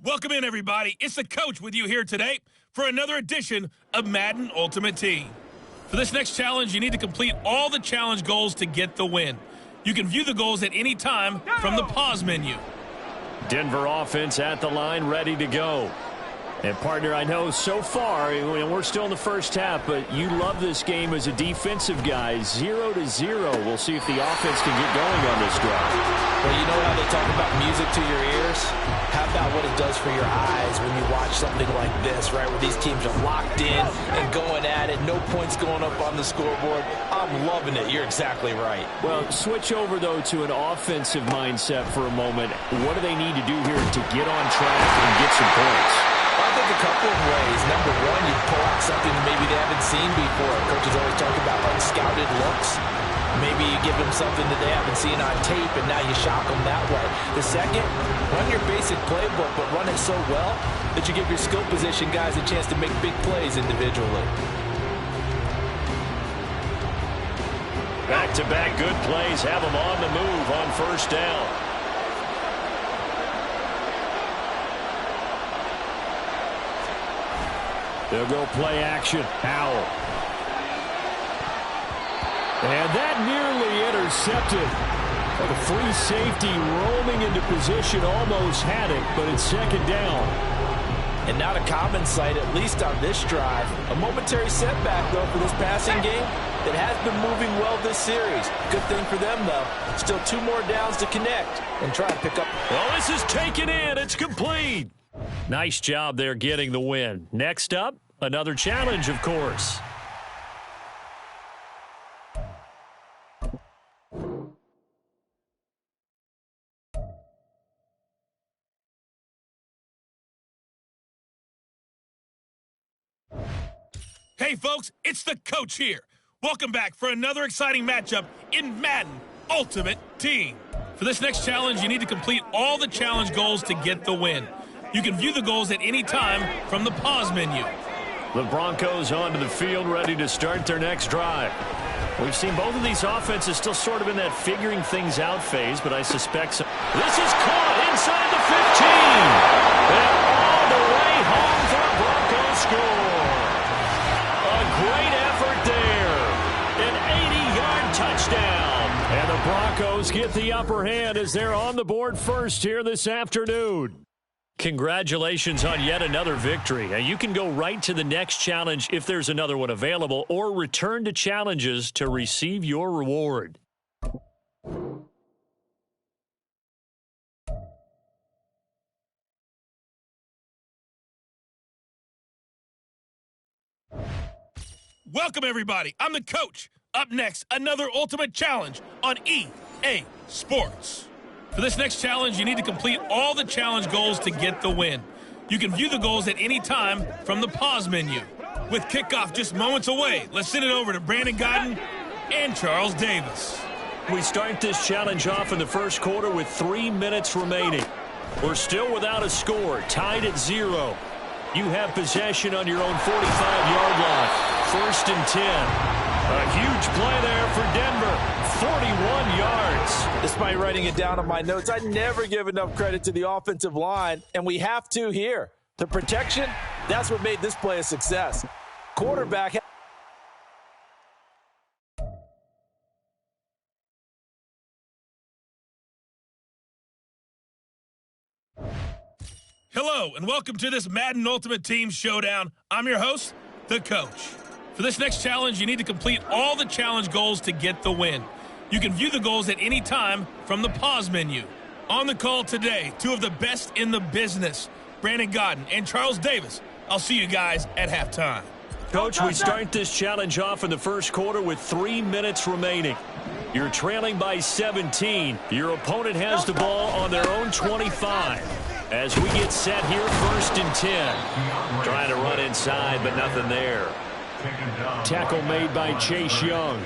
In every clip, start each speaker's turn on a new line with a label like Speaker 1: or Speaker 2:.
Speaker 1: Welcome in, everybody. It's the coach with you here today for another edition of Madden Ultimate Team. For this next challenge, you need to complete all the challenge goals to get the win. You can view the goals at any time from the pause menu.
Speaker 2: Denver offense at the line, ready to go. And, partner, I know so far, we're still in the first half, but you love this game as a defensive guy. 0-0. We'll see if the offense can get going on this drive.
Speaker 3: Well, you know how they talk about music to your ears? How about what it does for your eyes when you watch something like this, right, where these teams are locked in and going at it, no points going up on the scoreboard. I'm loving it. You're exactly right.
Speaker 2: Well, switch over, though, to an offensive mindset for a moment. What do they need to do here to get on track and get some points?
Speaker 3: I think a couple of ways. Number one, you pull out something that maybe they haven't seen before. Coaches always talk about unscouted looks. Maybe you give them something that they haven't seen on tape, and now you shock them that way. The second, run your basic playbook, but run it so well that you give your skill position guys a chance to make big plays individually.
Speaker 2: Back-to-back good plays have them on the move on first down. They'll go play action. Howell. And that nearly intercepted. The free safety roaming into position almost had it, but it's second down.
Speaker 3: And not a common sight, at least on this drive. A momentary setback, though, for this passing game that has been moving well this series. Good thing for them, though. Still 2 more downs to connect and try to pick up.
Speaker 2: Well, this is taken in. It's complete. Nice job there getting the win. Next up, another challenge, of course.
Speaker 1: Hey, folks, it's the coach here. Welcome back for another exciting matchup in Madden Ultimate Team. For this next challenge, you need to complete all the challenge goals to get the win. You can view the goals at any time from the pause menu.
Speaker 2: The Broncos onto the field, ready to start their next drive. We've seen both of these offenses still sort of in that figuring things out phase, but I suspect some. This is caught inside the 15. And all the way home for a Broncos score. A great effort there. An 80-yard touchdown. And the Broncos get the upper hand as they're on the board first here this afternoon. Congratulations on yet another victory. Now, you can go right to the next challenge if there's another one available, or return to challenges to receive your reward.
Speaker 1: Welcome, everybody. I'm the coach. Up next, another ultimate challenge on EA Sports. For this next challenge, you need to complete all the challenge goals to get the win. You can view the goals at any time from the pause menu. With kickoff just moments away, let's send it over to Brandon Godden and Charles Davis.
Speaker 2: We start this challenge off in the first quarter with 3 minutes remaining. We're still without a score, tied at 0. You have possession on your own 45-yard line. First and 10. A huge play there for Denver. 41 yards.
Speaker 3: Despite writing it down on my notes, I never give enough credit to the offensive line, and we have to here. The protection, that's what made this play a success. Quarterback.
Speaker 1: Hello, and welcome to this Madden Ultimate Team Showdown. I'm your host, the coach. For this next challenge, you need to complete all the challenge goals to get the win. You can view the goals at any time from the pause menu. On the call today, 2 of the best in the business, Brandon Godden and Charles Davis. I'll see you guys at halftime.
Speaker 2: Coach, we start this challenge off in the first quarter with 3 minutes remaining. You're trailing by 17. Your opponent has the ball on their own 25. As we get set here, first and 10. Trying to run inside, but nothing there. Tackle made by Chase Young.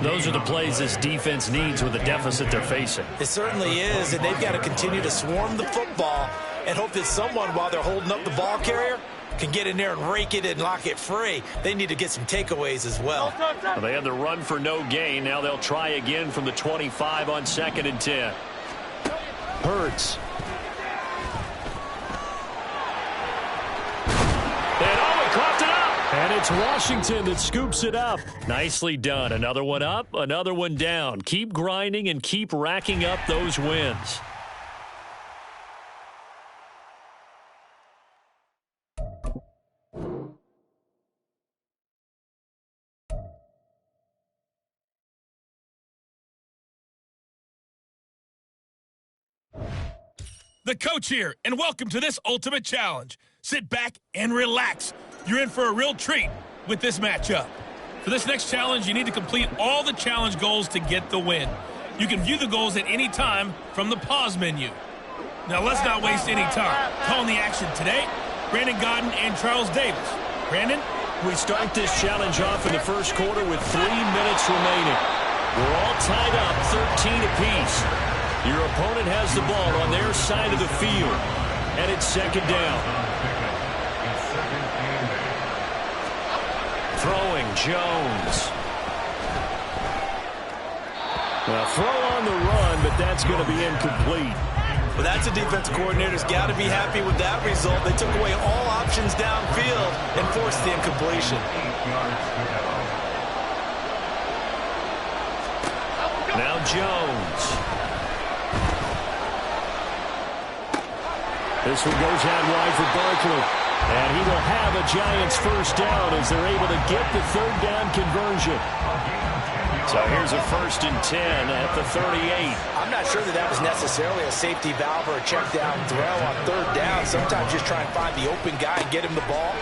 Speaker 2: Those are the plays this defense needs with the deficit they're facing.
Speaker 3: It certainly is, and they've got to continue to swarm the football and hope that someone, while they're holding up the ball carrier, can get in there and rake it and lock it free. They need to get some takeaways as well.
Speaker 2: They had the run for no gain. Now they'll try again from the 25 on second and 10. Hurts. it's Washington that scoops it up. Nicely done. Another one up, another one down. Keep grinding and keep racking up those wins.
Speaker 1: The coach here, and welcome to this Ultimate Challenge. Sit back and relax. You're in for a real treat with this matchup. For this next challenge, you need to complete all the challenge goals to get the win. You can view the goals at any time from the pause menu. Now let's not waste any time. Calling the action today, Brandon Godden and Charles Davis. Brandon?
Speaker 2: We start this challenge off in the first quarter with 3 minutes remaining. We're all tied up 13 apiece. Your opponent has the ball on their side of the field, and it's second down. Throwing, Jones. Well, throw on the run, but that's going to be incomplete.
Speaker 3: Well, that's a defense coordinator's got to be happy with that result. They took away all options downfield and forced the incompletion.
Speaker 2: Now Jones. This one goes out wide for Barkley. And he will have a Giants first down as they're able to get the third down conversion. So here's a 1st and 10 at the 38.
Speaker 3: I'm not sure that was necessarily a safety valve or a check down throw on third down. Sometimes just try and find the open guy and get him the ball.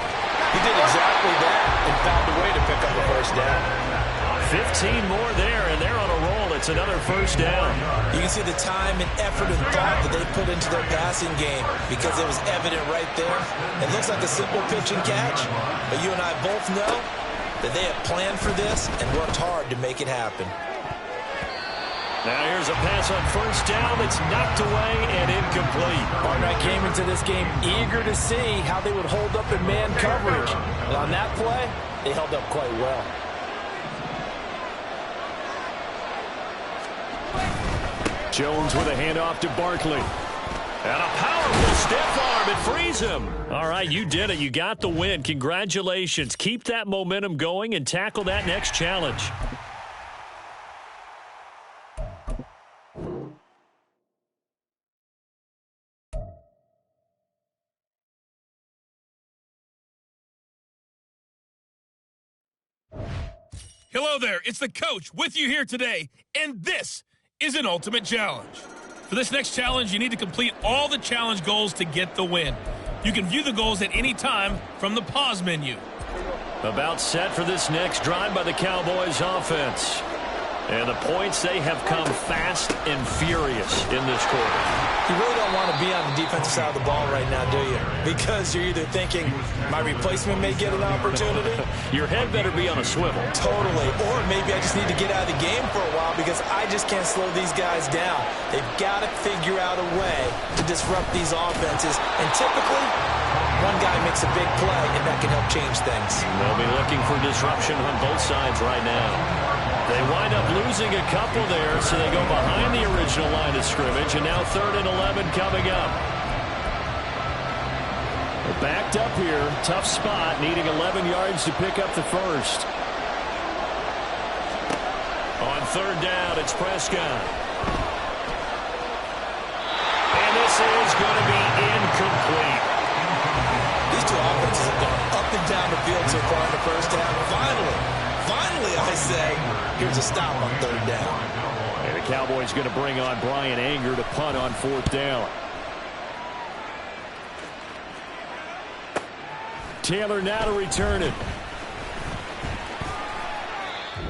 Speaker 3: He did exactly that and found a way to pick up the first down.
Speaker 2: 15 more there, and they're on a roll. It's another first down.
Speaker 3: You can see the time and effort and thought that they put into their passing game because it was evident right there. It looks like a simple pitch and catch, but you and I both know that they have planned for this and worked hard to make it happen.
Speaker 2: Now here's a pass on first down that's knocked away and incomplete.
Speaker 3: Barnett came into this game eager to see how they would hold up in man coverage. And on that play, they held up quite well.
Speaker 2: Jones with a handoff to Barkley. And a powerful stiff arm. It frees him. All right, you did it. You got the win. Congratulations. Keep that momentum going and tackle that next challenge.
Speaker 1: Hello there, it's the coach with you here today, and this is an Ultimate Challenge. For this next challenge, you need to complete all the challenge goals to get the win. You can view the goals at any time from the pause menu.
Speaker 2: About set for this next drive by the Cowboys offense. And the points, they have come fast and furious in this quarter.
Speaker 3: You really don't want to be on the defensive side of the ball right now, do you? Because you're either thinking, my replacement may get an opportunity.
Speaker 2: Your head better be on a swivel.
Speaker 3: Totally. Or maybe I just need to get out of the game for a while because I just can't slow these guys down. They've got to figure out a way to disrupt these offenses. And typically, one guy makes a big play, and that can help change things.
Speaker 2: They'll be looking for disruption on both sides right now. They wind up losing a couple there, so they go behind the original line of scrimmage, and now 3rd and 11 coming up. They're backed up here, tough spot, needing 11 yards to pick up the first. On 3rd down, it's Prescott. And this is going to be incomplete.
Speaker 3: These two offenses have gone up and down the field so far in the first half. Finally, I say, here's a stop on 3rd down.
Speaker 2: And the Cowboys going to bring on Brian Anger to punt on 4th down. Taylor now to return it.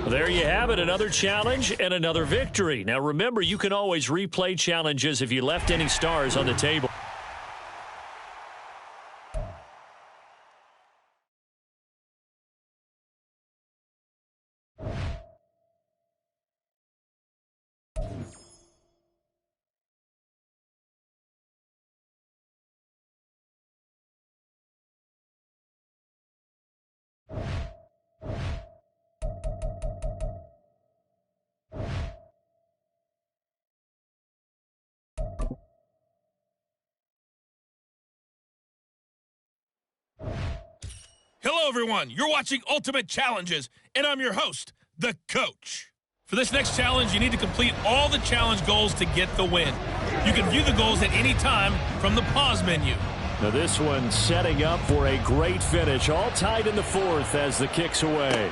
Speaker 2: There you have it, another challenge and another victory. Now remember, you can always replay challenges if you left any stars on the table.
Speaker 1: everyone. You're watching Ultimate Challenges, and I'm your host, the Coach. For this next challenge, you need to complete all the challenge goals to get the win. You can view the goals at any time from the pause menu.
Speaker 2: Now this one setting up for a great finish, all tied in the fourth as the kick's away.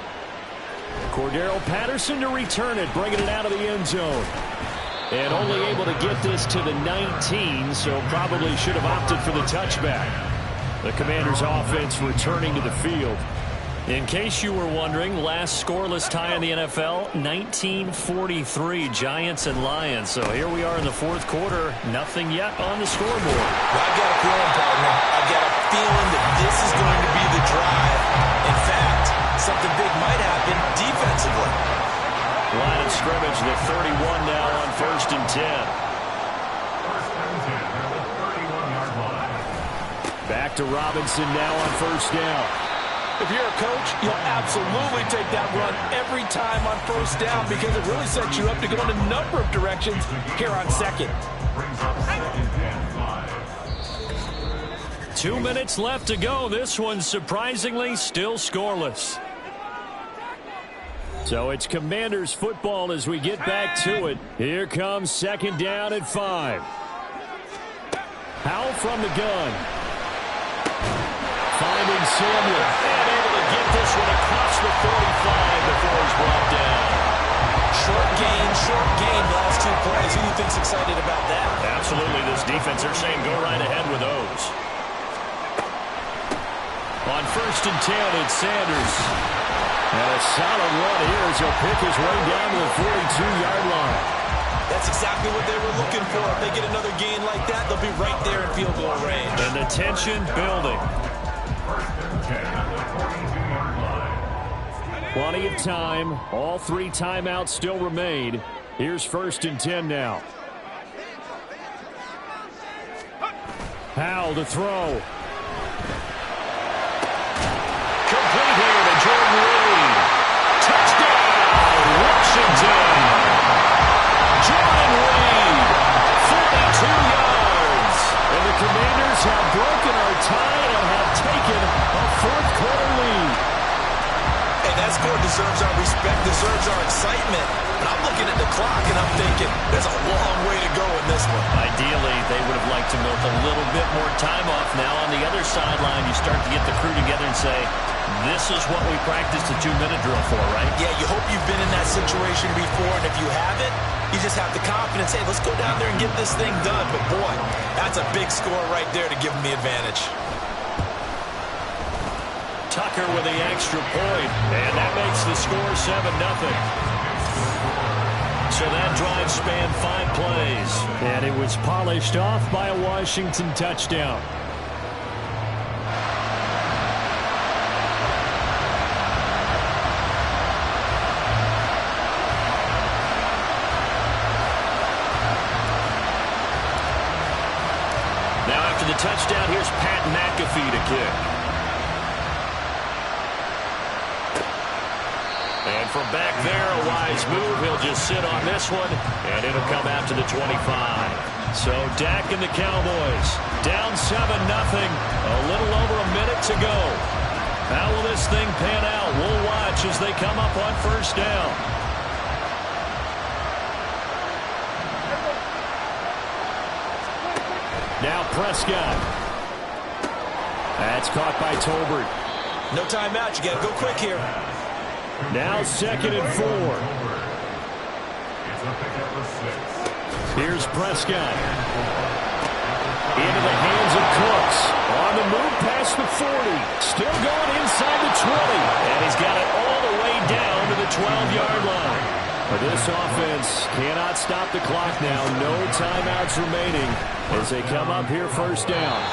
Speaker 2: Cordero Patterson to return it, bringing it out of the end zone. And only able to get this to the 19, so probably should have opted for the touchback. The Commanders' offense returning to the field. In case you were wondering, last scoreless tie in the NFL, 1943, Giants and Lions. So here we are in the fourth quarter, nothing yet on the scoreboard.
Speaker 3: Well, I've got a feeling, partner. I've got a feeling that this is going to be the drive. In fact, something big might happen defensively.
Speaker 2: Line of scrimmage, the 31 now on 1st and 10. Back to Robinson now on 1st down.
Speaker 3: If you're a coach, you'll absolutely take that run every time on 1st down because it really sets you up to go in a number of directions here on 2nd.
Speaker 2: 2 minutes left to go. This one surprisingly still scoreless. So it's Commanders football as we get back to it. Here comes 2nd down at 5. Howell from the gun. Finding Samuel. And able to get this one across the 45 before he's brought down.
Speaker 3: Short gain, the last 2 plays. Who do you think's excited about that?
Speaker 2: Absolutely, this defense, they're saying go right ahead with those. On 1st and 10, it's Sanders. And a solid run here as he'll pick his way down to the 42-yard line.
Speaker 3: That's exactly what they were looking for. If they get another gain like that, they'll be right there in field goal range.
Speaker 2: And the tension building. Plenty of time. All 3 timeouts still remain. Here's 1st and 10 now. Howell to throw. Complete here to Jordan Reed. Touchdown, Washington. Jordan Reed, 42 yards. And the Commanders have broken our tie and have taken a 4th quarter lead.
Speaker 3: Hey, that score deserves our respect, deserves our excitement. But I'm looking at the clock and I'm thinking, there's a long way to go in this one.
Speaker 2: Ideally, they would have liked to milk a little bit more time off. Now on the other sideline, you start to get the crew together and say, this is what we practiced a 2-minute drill for, right?
Speaker 3: Yeah, you hope you've been in that situation before, and if you haven't, you just have the confidence, hey, let's go down there and get this thing done. But boy, that's a big score right there to give them the advantage.
Speaker 2: Tucker with the extra point, and that makes the score 7-0. So that drive spanned 5 plays, and it was polished off by a Washington touchdown. Now after the touchdown, here's Pat McAfee to kick. And from back there, a wise move. He'll just sit on this one, and it'll come out to the 25. So Dak and the Cowboys down 7-0. A little over a minute to go. How will this thing pan out? We'll watch as they come up on 1st down. Now Prescott. That's caught by Tolbert.
Speaker 3: No timeout. You got to go quick here.
Speaker 2: Now 2nd and 4. Here's Prescott. Into the hands of Cooks. On the move past the 40. Still going inside the 20. And he's got it all the way down to the 12-yard line. But this offense cannot stop the clock now. No timeouts remaining as they come up here 1st down.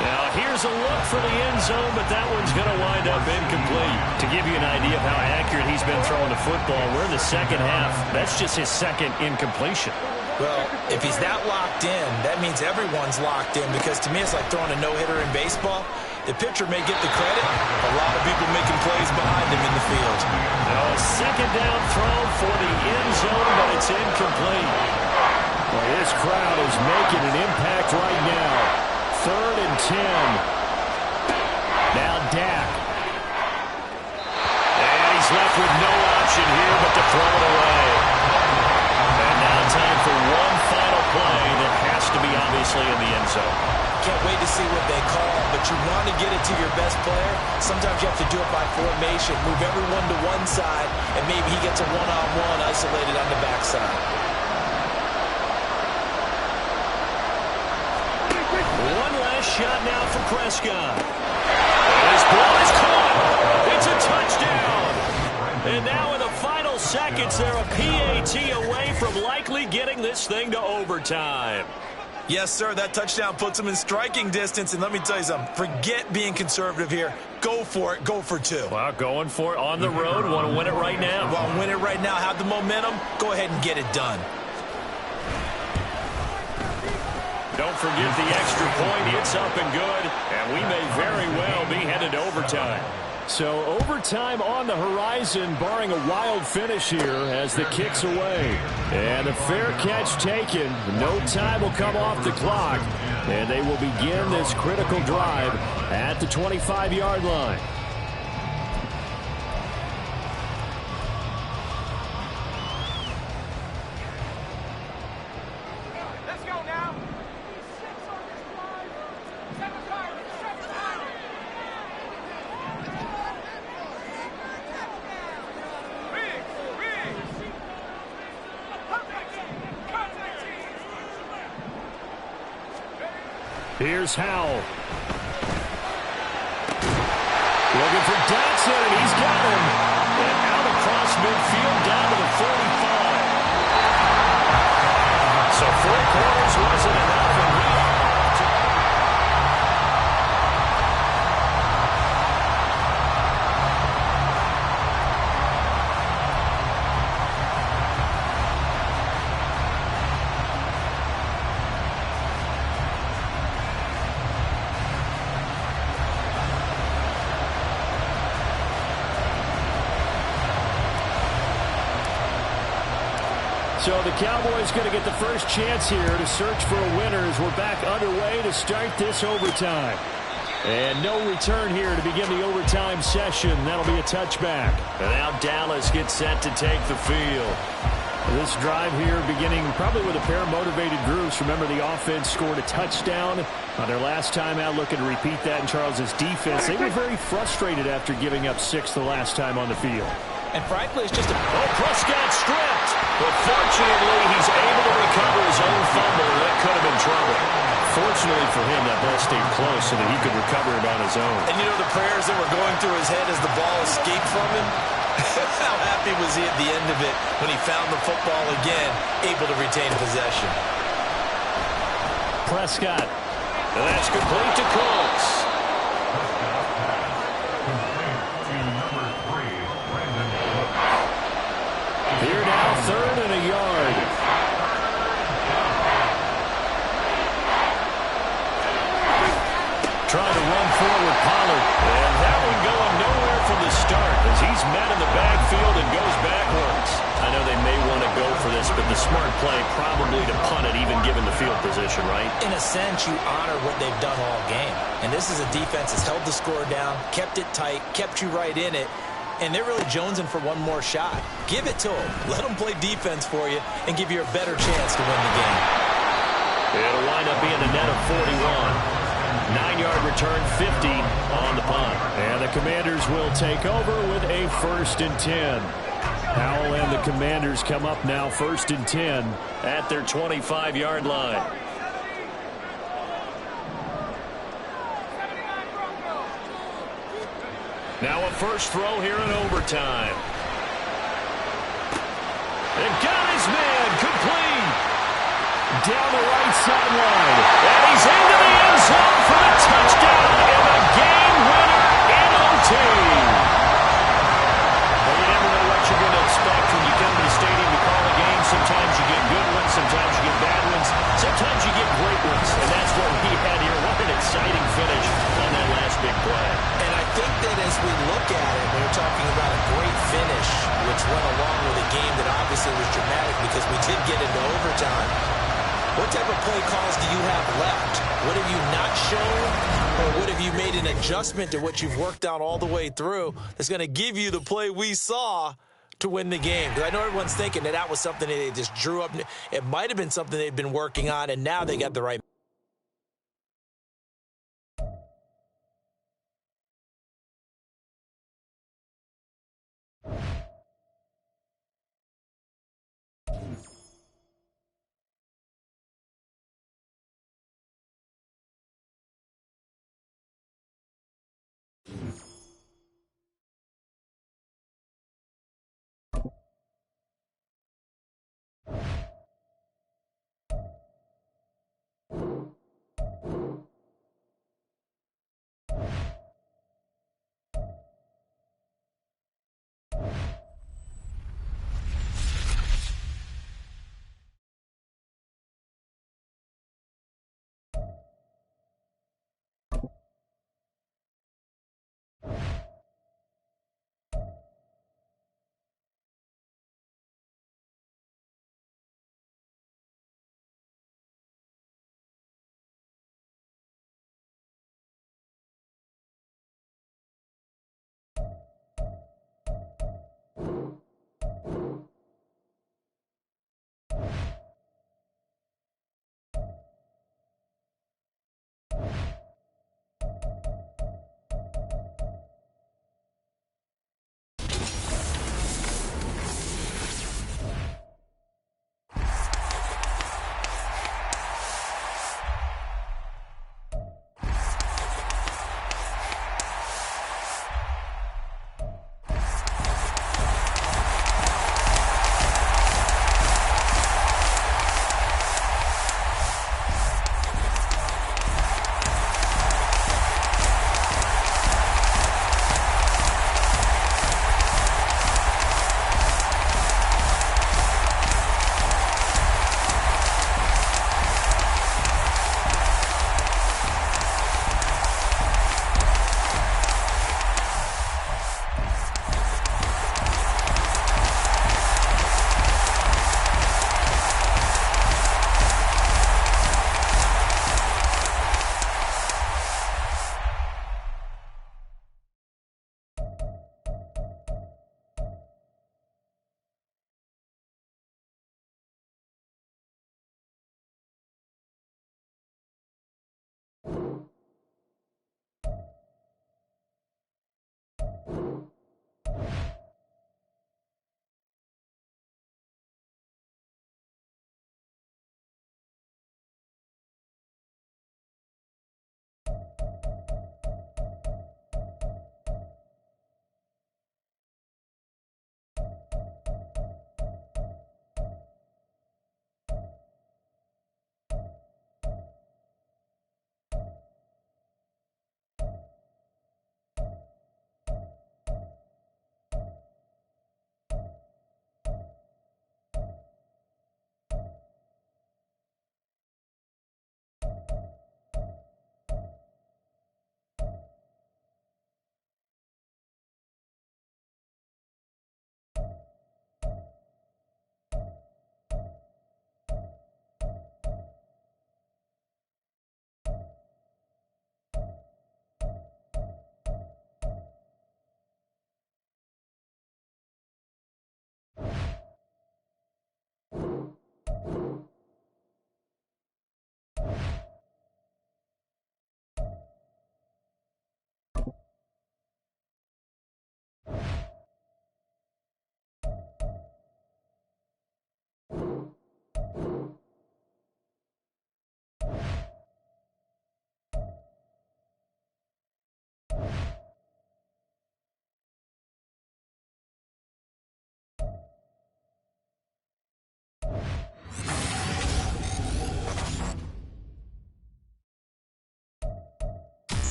Speaker 2: Now, here's a look for the end zone, but that one's going to wind up incomplete. To give you an idea of how accurate he's been throwing the football, we're in the 2nd half. That's just his 2nd incompletion.
Speaker 3: Well, if he's that locked in, that means everyone's locked in because to me it's like throwing a no-hitter in baseball. The pitcher may get the credit. A lot of people making plays behind him in the field.
Speaker 2: Now a 2nd down throw for the end zone, but it's incomplete. Well, this crowd is making an impact right now. 3rd and 10. Now Dak. left with no option here but to throw it away. And now time for one final play that has to be obviously in the end zone.
Speaker 3: Can't wait to see what they call, but you want to get it to your best player. Sometimes you have to do it by formation, move everyone to one side, and maybe he gets a one-on-one isolated on the backside.
Speaker 2: One last shot now for Prescott. And his ball is caught. It's a touchdown. And now in the final seconds, they're a PAT away from likely getting this thing to overtime.
Speaker 3: Yes, sir, that touchdown puts him in striking distance, and let me tell you something, forget being conservative here. Go for it, go for two.
Speaker 2: Well, going for it on the road, want to win it right now.
Speaker 3: Well, win it right now, have the momentum, go ahead and get it done.
Speaker 2: Don't forget the extra point, it's up and good, and we may very well be headed to overtime. So overtime on the horizon, barring a wild finish here as the kick's away. And a fair catch taken. No time will come off the clock. And they will begin this critical drive at the 25-yard line.
Speaker 4: Let's go now.
Speaker 2: Here's Howell. Looking for Dotson, and he's got him. And out across midfield down to the 45. So 4 quarters wasn't enough, and we are So the Cowboys going to get the first chance here to search for a winner as we're back underway to start this overtime. And no return here to begin the overtime session. That'll be a touchback. And now Dallas gets set to take the field. This drive here beginning probably with a pair of motivated groups. Remember, the offense scored a touchdown on their last time out, looking to repeat that in Charles's defense. They were very frustrated after giving up 6 the last time on the field.
Speaker 3: And frankly, it's just a...
Speaker 2: Oh, Prescott stripped. But fortunately, he's able to recover his own fumble. That could have been trouble. Fortunately for him, that ball stayed close so that he could recover it on his own.
Speaker 3: And you know the prayers that were going through his head as the ball escaped from him? How happy was he at the end of it when he found the football again, able to retain possession?
Speaker 2: Prescott. And that's complete to Cooks. Here now, 3rd and a yard. Trying to run forward, Pollard. And that one going nowhere from the start as he's met in the backfield and goes backwards. I know they may want to go for this, but the smart play probably to punt it, even given the field position, right?
Speaker 3: In a sense, you honor what they've done all game. And this is a defense that's held the score down, kept it tight, kept you right in it. And they're really jonesing for one more shot. Give it to them. Let them play defense for you and give you a better chance to win the game.
Speaker 2: It'll wind up being a net of 41. 9-yard return, 50 on the punt. And the Commanders will take over with a 1st and 10. Howell and the Commanders come up now 1st and 10 at their 25-yard line. Now a first throw here in overtime. And got his man complete. Down the right sideline. And he's into the end zone for the touchdown and the game winner in OT. Well, you never know what you're going to expect when you come to the stadium to call a game. Sometimes you get good ones, sometimes you get bad ones, sometimes you get great ones. And that's what we had here. What an exciting finish on that last big play.
Speaker 3: And I think that as we look at it, when we're talking about a great finish, which went along with a game that obviously was dramatic because we did get into overtime, what type of play calls do you have left? What have you not shown? Or what if you made an adjustment to what you've worked out all the way through that's going to give you the play we saw to win the game? Because I know everyone's thinking that was something that they just drew up. It might have been something they've been working on, and now they got the right